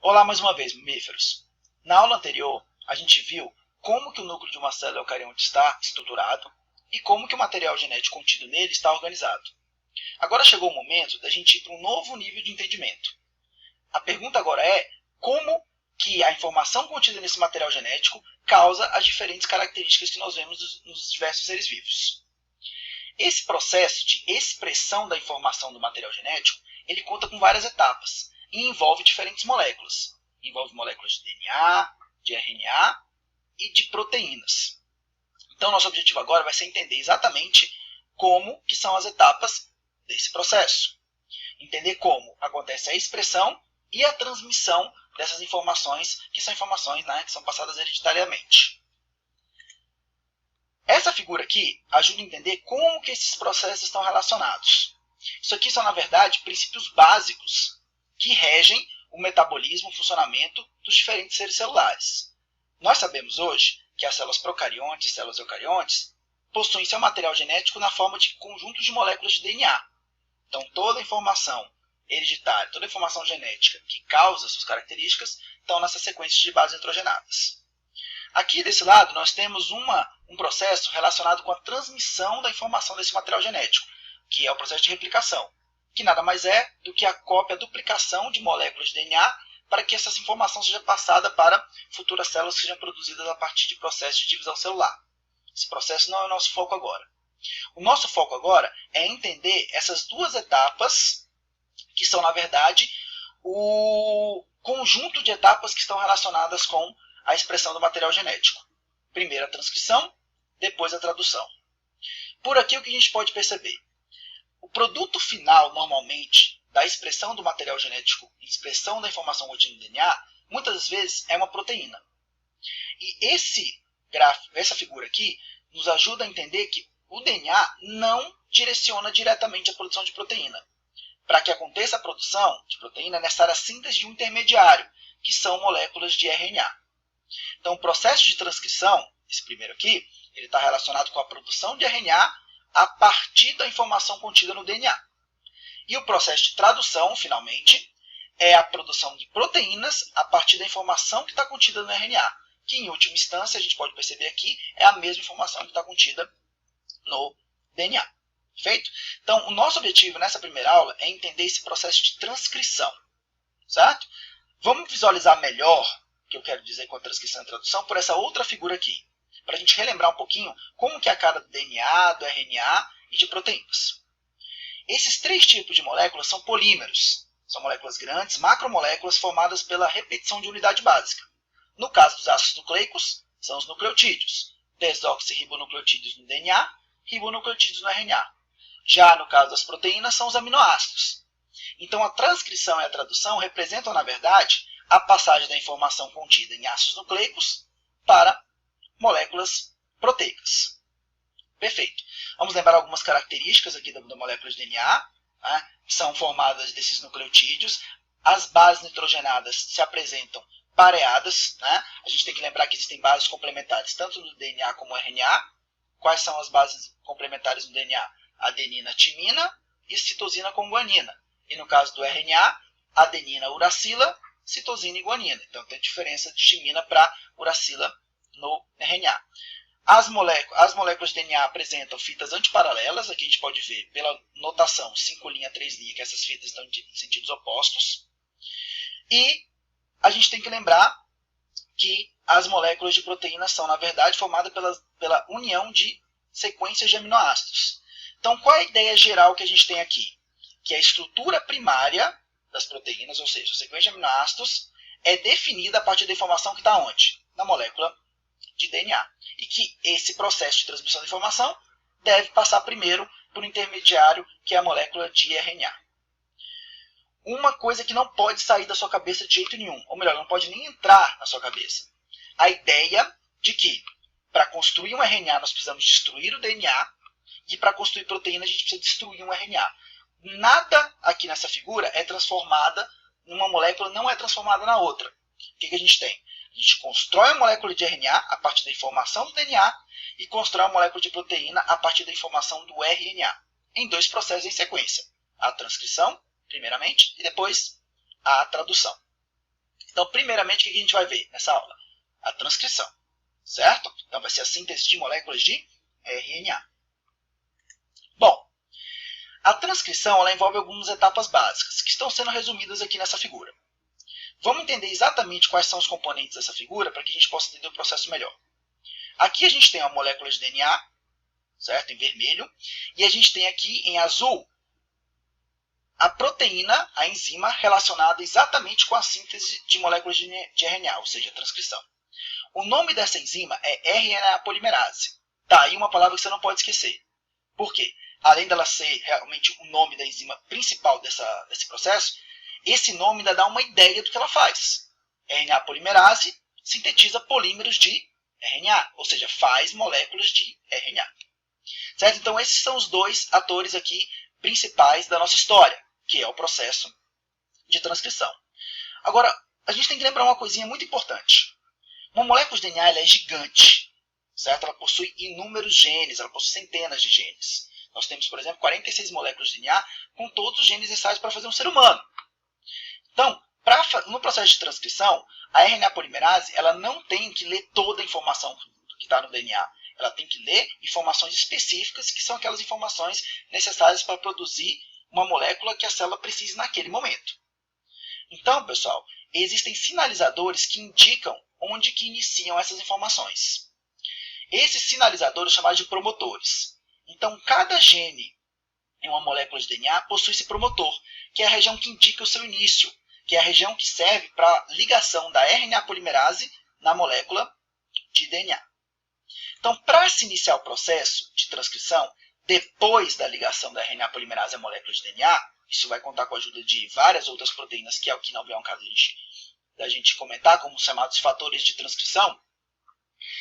Olá mais uma vez, mamíferos! Na aula anterior, a gente viu como que o núcleo de uma célula eucarionte está estruturado e como que o material genético contido nele está organizado. Agora chegou o momento da gente ir para um novo nível de entendimento. A pergunta agora é como que a informação contida nesse material genético causa as diferentes características que nós vemos nos diversos seres vivos. Esse processo de expressão da informação do material genético, ele conta com várias etapas e envolve diferentes moléculas. Envolve moléculas de DNA, de RNA e de proteínas. Então, nosso objetivo agora vai ser entender exatamente como que são as etapas desse processo. Entender como acontece a expressão e a transmissão dessas informações, que são informações, que são passadas hereditariamente. Essa figura aqui ajuda a entender como que esses processos estão relacionados. Isso aqui são, na verdade, princípios básicos que regem o metabolismo, o funcionamento dos diferentes seres celulares. Nós sabemos hoje que as células procariontes e células eucariontes possuem seu material genético na forma de conjuntos de moléculas de DNA. Então, toda a informação hereditária, toda a informação genética que causa suas características estão nessas sequências de bases nitrogenadas. Aqui desse lado nós temos um processo relacionado com a transmissão da informação desse material genético, que é o processo de replicação, que nada mais é do que a cópia, a duplicação de moléculas de DNA para que essa informação seja passada para futuras células que sejam produzidas a partir de processos de divisão celular. Esse processo não é o nosso foco agora. O nosso foco agora é entender essas duas etapas, que são, na verdade, o conjunto de etapas que estão relacionadas com a expressão do material genético. Primeiro a transcrição, depois a tradução. Por aqui o que a gente pode perceber? O produto final, normalmente, da expressão do material genético, expressão da informação contida no DNA, muitas vezes é uma proteína. E esse gráfico, essa figura aqui, nos ajuda a entender que o DNA não direciona diretamente a produção de proteína. Para que aconteça a produção de proteína, é necessária a síntese de um intermediário, que são moléculas de RNA. Então, o processo de transcrição, esse primeiro aqui, ele está relacionado com a produção de RNA a partir da informação contida no DNA. E o processo de tradução, finalmente, é a produção de proteínas a partir da informação que está contida no RNA, que, em última instância, a gente pode perceber aqui, é a mesma informação que está contida no DNA. Perfeito? Então, o nosso objetivo nessa primeira aula é entender esse processo de transcrição. Certo? Vamos visualizar melhor o que eu quero dizer com a transcrição e tradução por essa outra figura aqui, para a gente relembrar um pouquinho como que é a cara do DNA, do RNA e de proteínas. Esses três tipos de moléculas são polímeros. São moléculas grandes, macromoléculas formadas pela repetição de unidade básica. No caso dos ácidos nucleicos, são os nucleotídeos. Desoxirribonucleotídeos no DNA, ribonucleotídeos no RNA. Já no caso das proteínas, são os aminoácidos. Então, a transcrição e a tradução representam, na verdade, a passagem da informação contida em ácidos nucleicos para moléculas proteicas. Perfeito. Vamos lembrar algumas características aqui da molécula de DNA, que são formadas desses nucleotídeos. As bases nitrogenadas se apresentam pareadas. A gente tem que lembrar que existem bases complementares tanto no DNA como no RNA. Quais são as bases complementares no DNA? Adenina, timina e citosina com guanina. E no caso do RNA, adenina, uracila, citosina e guanina. Então tem diferença de timina para uracila no RNA. As moléculas de DNA apresentam fitas antiparalelas. Aqui a gente pode ver pela notação 5', 3', que essas fitas estão em sentidos opostos. E a gente tem que lembrar que as moléculas de proteína são, na verdade, formadas pela união de sequências de aminoácidos. Então, qual é a ideia geral que a gente tem aqui? Que a estrutura primária das proteínas, ou seja, a sequência de aminoácidos, é definida a partir da informação que está onde? Na molécula de DNA. E que esse processo de transmissão da informação deve passar primeiro por um intermediário, que é a molécula de RNA. Uma coisa que não pode sair da sua cabeça de jeito nenhum, ou melhor, não pode nem entrar na sua cabeça. A ideia de que, para construir um RNA, nós precisamos destruir o DNA, e para construir proteína, a gente precisa destruir um RNA. Nada aqui nessa figura é transformada numa molécula, não é transformada na outra. O que a gente tem? A gente constrói a molécula de RNA a partir da informação do DNA e constrói a molécula de proteína a partir da informação do RNA, em dois processos em sequência. A transcrição, primeiramente, e depois a tradução. Então, primeiramente, o que a gente vai ver nessa aula? A transcrição, certo? Então, vai ser a síntese de moléculas de RNA. Bom, a transcrição ela envolve algumas etapas básicas, que estão sendo resumidas aqui nessa figura. Vamos entender exatamente quais são os componentes dessa figura para que a gente possa entender o processo melhor. Aqui a gente tem uma molécula de DNA, certo? Em vermelho, e a gente tem aqui em azul a proteína, a enzima, relacionada exatamente com a síntese de moléculas de RNA, ou seja, a transcrição. O nome dessa enzima é RNA polimerase. Tá aí uma palavra que você não pode esquecer. Por quê? Além dela ser realmente o nome da enzima principal desse processo, esse nome ainda dá uma ideia do que ela faz. RNA polimerase sintetiza polímeros de RNA, ou seja, faz moléculas de RNA. Certo? Então, esses são os dois atores aqui principais da nossa história, que é o processo de transcrição. Agora, a gente tem que lembrar uma coisinha muito importante. Uma molécula de DNA ela é gigante, certo? Ela possui inúmeros genes, ela possui centenas de genes. Nós temos, por exemplo, 46 moléculas de DNA com todos os genes necessários para fazer um ser humano. Então, no processo de transcrição, a RNA polimerase ela não tem que ler toda a informação que está no DNA. Ela tem que ler informações específicas, que são aquelas informações necessárias para produzir uma molécula que a célula precise naquele momento. Então, pessoal, existem sinalizadores que indicam onde que iniciam essas informações. Esses sinalizadores são chamados de promotores. Então, cada gene em uma molécula de DNA possui esse promotor, que é a região que indica o seu início, que é a região que serve para a ligação da RNA polimerase na molécula de DNA. Então, para se iniciar o processo de transcrição, depois da ligação da RNA polimerase à molécula de DNA, isso vai contar com a ajuda de várias outras proteínas, que é o que não é um caso da gente comentar, como os chamados fatores de transcrição.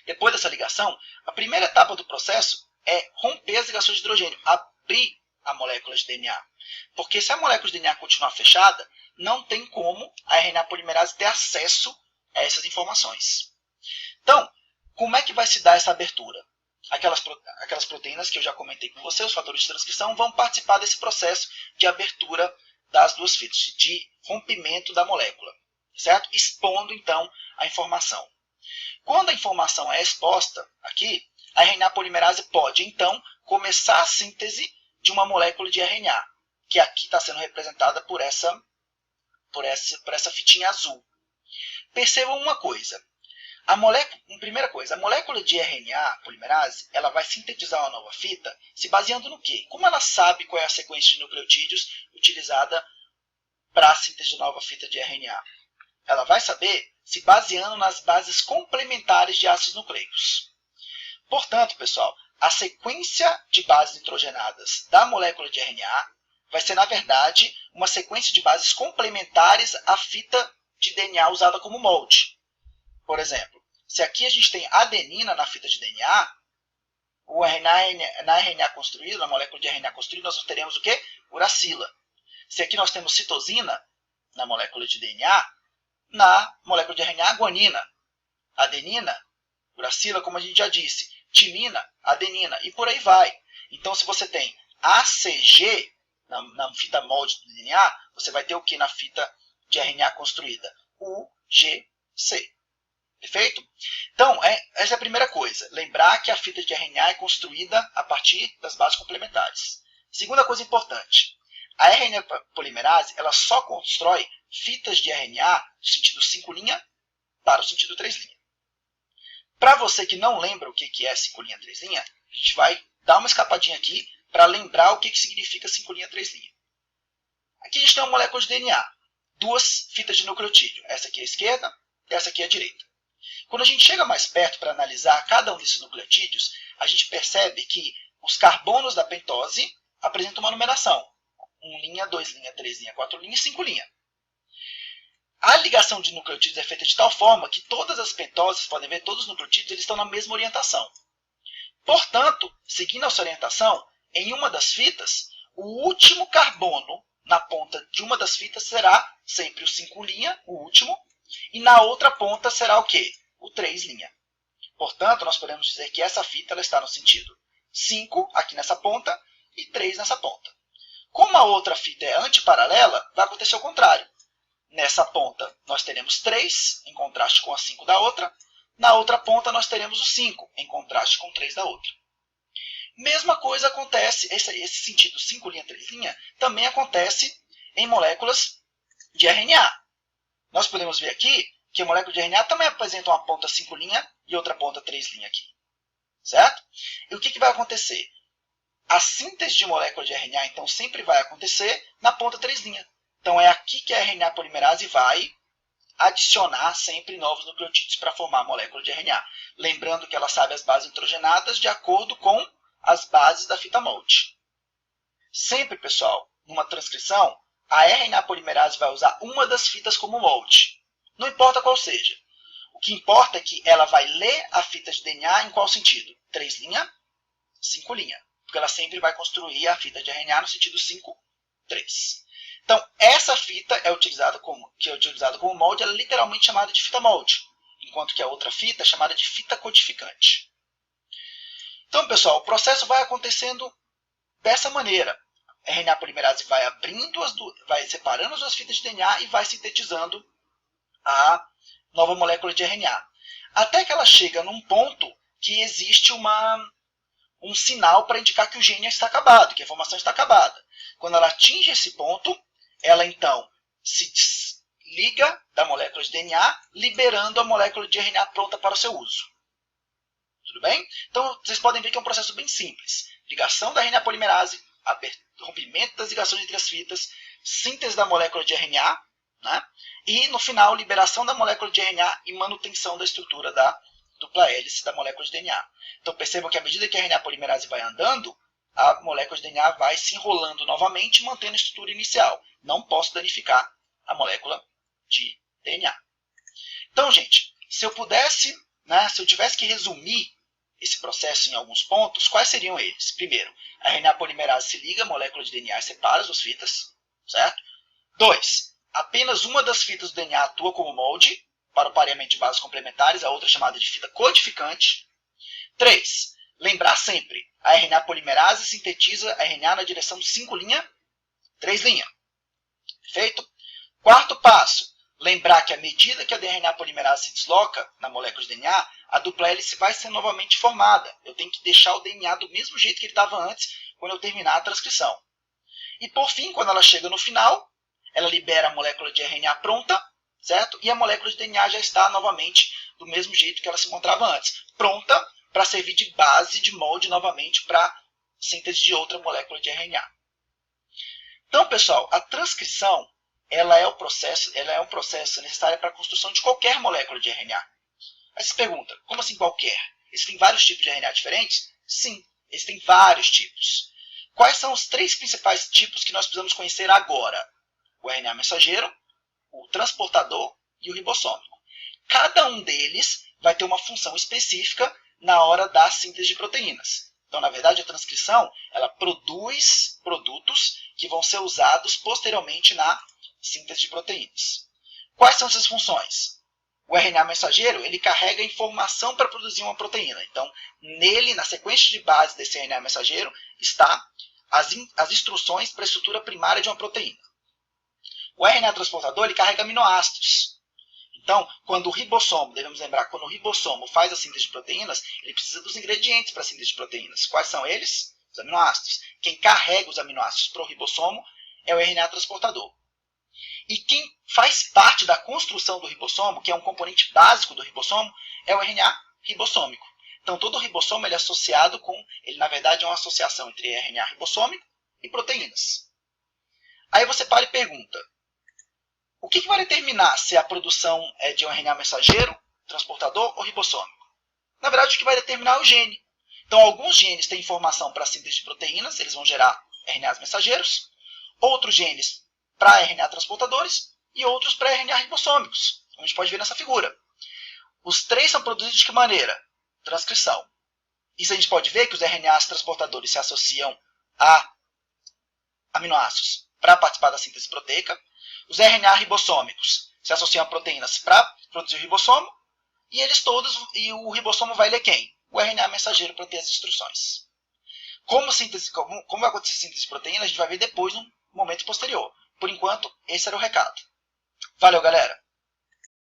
Depois dessa ligação, a primeira etapa do processo é romper as ligações de hidrogênio, abrir a molécula de DNA. Porque se a molécula de DNA continuar fechada, não tem como a RNA polimerase ter acesso a essas informações. Então, como é que vai se dar essa abertura? Aquelas proteínas que eu já comentei com você, os fatores de transcrição, vão participar desse processo de abertura das duas fitas, de rompimento da molécula, certo? Expondo, então, a informação. Quando a informação é exposta aqui, a RNA polimerase pode, então, começar a síntese de uma molécula de RNA, que aqui está sendo representada por essa fitinha azul. Percebam uma coisa. Primeira coisa, a molécula de RNA polimerase ela vai sintetizar uma nova fita se baseando no quê? Como ela sabe qual é a sequência de nucleotídeos utilizada para a síntese de nova fita de RNA? Ela vai saber se baseando nas bases complementares de ácidos nucleicos. Portanto, pessoal, a sequência de bases nitrogenadas da molécula de RNA vai ser, na verdade, uma sequência de bases complementares à fita de DNA usada como molde. Por exemplo, se aqui a gente tem adenina na fita de DNA, na RNA construído, na molécula de RNA construída, nós teremos o quê? Uracila. Se aqui nós temos citosina na molécula de DNA, na molécula de RNA, guanina. Adenina, uracila, como a gente já disse. Timina, adenina, e por aí vai. Então, se você tem ACG na fita molde do DNA, você vai ter o que na fita de RNA construída? UGC. Perfeito? Então, essa é a primeira coisa. Lembrar que a fita de RNA é construída a partir das bases complementares. Segunda coisa importante. A RNA polimerase ela só constrói fitas de RNA do sentido 5' para o sentido 3'. Para você que não lembra o que é 5', 3', a gente vai dar uma escapadinha aqui para lembrar o que significa 5', 3'. Aqui a gente tem uma molécula de DNA. Duas fitas de nucleotídeo. Essa aqui é a esquerda, essa aqui é a direita. Quando a gente chega mais perto para analisar cada um desses nucleotídeos, a gente percebe que os carbonos da pentose apresentam uma numeração. 1', 2', 3', 4', e 5'. A ligação de nucleotídeos é feita de tal forma que todas as pentoses, podem ver, todos os nucleotídeos eles estão na mesma orientação. Portanto, seguindo essa orientação, em uma das fitas, o último carbono na ponta de uma das fitas será sempre o 5', o último, e na outra ponta será o quê? O 3'. Portanto, nós podemos dizer que essa fita ela está no sentido 5 aqui nessa ponta e 3 nessa ponta. Como a outra fita é antiparalela, vai acontecer o contrário. nessa ponta nós teremos 3, em contraste com a 5 da outra. Na outra ponta nós teremos o 5, em contraste com 3 da outra. Mesma coisa acontece, esse sentido 5' 3' também acontece em moléculas de RNA. Nós podemos ver aqui que a molécula de RNA também apresenta uma ponta 5' e outra ponta 3' aqui. Certo? E o que vai acontecer? A síntese de molécula de RNA, então, sempre vai acontecer na ponta 3'. Então, é aqui que a RNA polimerase vai adicionar sempre novos nucleotídeos para formar a molécula de RNA. Lembrando que ela sabe as bases nitrogenadas de acordo com as bases da fita Molde. Sempre, pessoal, numa transcrição, a RNA polimerase vai usar uma das fitas como molde. Não importa qual seja. O que importa é que ela vai ler a fita de DNA em qual sentido? 3', 5'. Porque ela sempre vai construir a fita de RNA no sentido 5, 3. Então, essa fita é utilizada como molde, ela é literalmente chamada de fita molde, enquanto que a outra fita é chamada de fita codificante. Então, pessoal, o processo vai acontecendo dessa maneira. A RNA polimerase vai vai separando as duas fitas de DNA e vai sintetizando a nova molécula de RNA. Até que ela chega num ponto que existe um sinal para indicar que o gene está acabado, que a informação está acabada. Quando ela atinge esse ponto, ela então se desliga da molécula de DNA, liberando a molécula de RNA pronta para o seu uso. Tudo bem? Então, vocês podem ver que é um processo bem simples. Ligação da RNA polimerase, rompimento das ligações entre as fitas, síntese da molécula de RNA, né? E, no final, liberação da molécula de RNA e manutenção da estrutura da dupla hélice da molécula de DNA. Então, percebam que à medida que a RNA polimerase vai andando, a molécula de DNA vai se enrolando novamente, mantendo a estrutura inicial. Não posso danificar a molécula de DNA. Então, gente, se eu pudesse, se eu tivesse que resumir esse processo em alguns pontos, quais seriam eles? Primeiro, a RNA polimerase se liga à molécula de DNA e separa as duas fitas, certo? 2. Apenas uma das fitas do DNA atua como molde para o pareamento de bases complementares, a outra é chamada de fita codificante. 3. Lembrar sempre, a RNA polimerase sintetiza a RNA na direção 5', 3'. Perfeito? Quarto passo, lembrar que à medida que a RNA polimerase se desloca na molécula de DNA, a dupla hélice vai ser novamente formada. Eu tenho que deixar o DNA do mesmo jeito que ele estava antes, quando eu terminar a transcrição. E por fim, quando ela chega no final, ela libera a molécula de RNA pronta, certo? E a molécula de DNA já está novamente do mesmo jeito que ela se encontrava antes, pronta para servir de base, de molde novamente para síntese de outra molécula de RNA. Então, pessoal, a transcrição ela é um processo necessário para a construção de qualquer molécula de RNA. Aí você pergunta, como assim qualquer? Existem vários tipos de RNA diferentes? Sim, existem vários tipos. Quais são os 3 principais tipos que nós precisamos conhecer agora? O RNA mensageiro, o transportador e o ribossômico. Cada um deles vai ter uma função específica na hora da síntese de proteínas. Então, na verdade, a transcrição ela produz produtos que vão ser usados posteriormente na síntese de proteínas. Quais são essas funções? O RNA mensageiro ele carrega informação para produzir uma proteína. Então, nele, na sequência de base desse RNA mensageiro, está as instruções para a estrutura primária de uma proteína. O RNA transportador ele carrega aminoácidos. Então, quando o ribossomo, devemos lembrar, quando o ribossomo faz a síntese de proteínas, ele precisa dos ingredientes para a síntese de proteínas. Quais são eles? Os aminoácidos. Quem carrega os aminoácidos para o ribossomo é o RNA transportador. E quem faz parte da construção do ribossomo, que é um componente básico do ribossomo, é o RNA ribossômico. Então, todo ribossomo ele é associado com, ele na verdade é uma associação entre RNA ribossômico e proteínas. Aí você para e pergunta, o que vai determinar se a produção é de um RNA mensageiro, transportador ou ribossômico? Na verdade, o que vai determinar é o gene. Então, alguns genes têm informação para a síntese de proteínas, eles vão gerar RNAs mensageiros, outros genes para RNA transportadores e outros para RNA ribossômicos, como a gente pode ver nessa figura. Os 3 são produzidos de que maneira? Transcrição. Isso a gente pode ver que os RNAs transportadores se associam a aminoácidos para participar da síntese proteica. Os RNA ribossômicos se associam a proteínas para produzir o ribossomo. E o ribossomo vai ler quem? O RNA mensageiro para ter as instruções. Como vai acontecer a síntese de proteínas, a gente vai ver depois, num momento posterior. Por enquanto, esse era o recado. Valeu, galera!